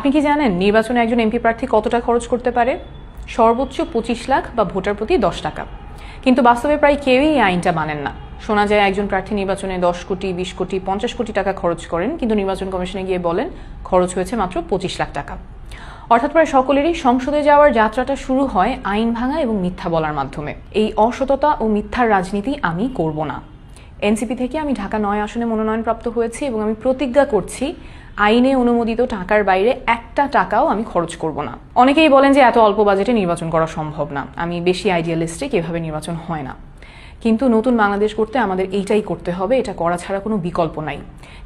আপনি কি জানেন নির্বাচনে একজন এমপি প্রার্থী কতটা খরচ করতে পারে? সর্বোচ্চ 25 লাখ বা ভোটার প্রতি 10 টাকা। কিন্তু বাস্তবে প্রায় কেউই এই আইনটা মানেন না। শোনা যায় একজন প্রার্থী নির্বাচনে 10 কোটি, 20 কোটি, 50 কোটি টাকা খরচ করেন, কিন্তু নির্বাচন কমিশনে গিয়ে বলেন খরচ হয়েছে মাত্র 25 লাখ টাকা। অর্থাৎ প্রায় সকলেরই সংসদে যাওয়ার যাত্রাটা শুরু হয় আইন ভাঙা এবং মিথ্যা বলার মাধ্যমে। এই অসততা ও মিথ্যার রাজনীতি আমি করব না। এনসিপি থেকে আমি ঢাকা 9 আসনে মনোনয়নপ্রাপ্ত হয়েছি এবং আমি প্রতিজ্ঞা করছি আইনে অনুমোদিত টাকার বাইরে একটা টাকাও আমি খরচ করব না। অনেকেই বলেন যে এত অল্প বাজেটে নির্বাচন করা সম্ভব না, আমি বেশি আইডিয়ালিস্টিক, এভাবে নির্বাচন হয় না। কিন্তু নতুন বাংলাদেশ করতে আমাদের এইটাই করতে হবে, এটা করা ছাড়া কোনো বিকল্প নাই।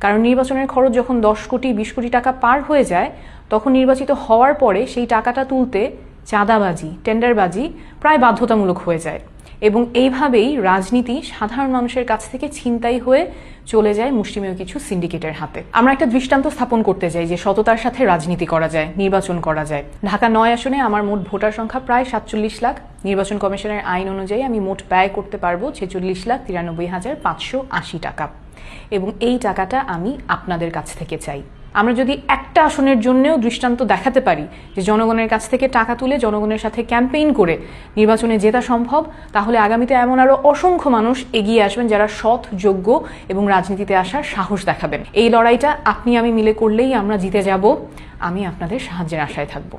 কারণ নির্বাচনের খরচ যখন 10 কোটি 20 কোটি টাকা পার হয়ে যায়, তখন নির্বাচিত হওয়ার পরে সেই টাকাটা তুলতে চাঁদাবাজি, টেন্ডারবাজি প্রায় বাধ্যতামূলক হয়ে যায় এবং এইভাবেই রাজনীতি সাধারণ মানুষের কাছ থেকে ছিনতাই হয়ে চলে যায় মুষ্টিমেয় কিছু সিন্ডিকেটের হাতে। আমরা একটা দৃষ্টান্ত স্থাপন করতে চাই যে সততার সাথে রাজনীতি করা যায়, নির্বাচন করা যায়। ঢাকা 9 আসনে আমার মোট ভোটার সংখ্যা প্রায় 47 লাখ। নির্বাচন কমিশনের আইন অনুযায়ী আমি মোট ব্যয় করতে পারবো 46,93,580 টাকা এবং এই টাকাটা আমি আপনাদের কাছ থেকে চাই। আমরা যদি একটা আসনের জন্যও দৃষ্টান্ত দেখাতে পারি যে জনগণের কাছ থেকে টাকা তুলে জনগণের সাথে ক্যাম্পেইন করে নির্বাচনে জেতা সম্ভব, তাহলে আগামীতে এমন আরো অসংখ্য মানুষ এগিয়ে আসবেন যারা সৎ, যোগ্য এবং রাজনীতিতে আসার সাহস দেখাবেন। এই লড়াইটা আপনি আমি মিলে করলেই আমরা জিতে যাব। আমি আপনাদের সাহায্যের আশায় থাকবো।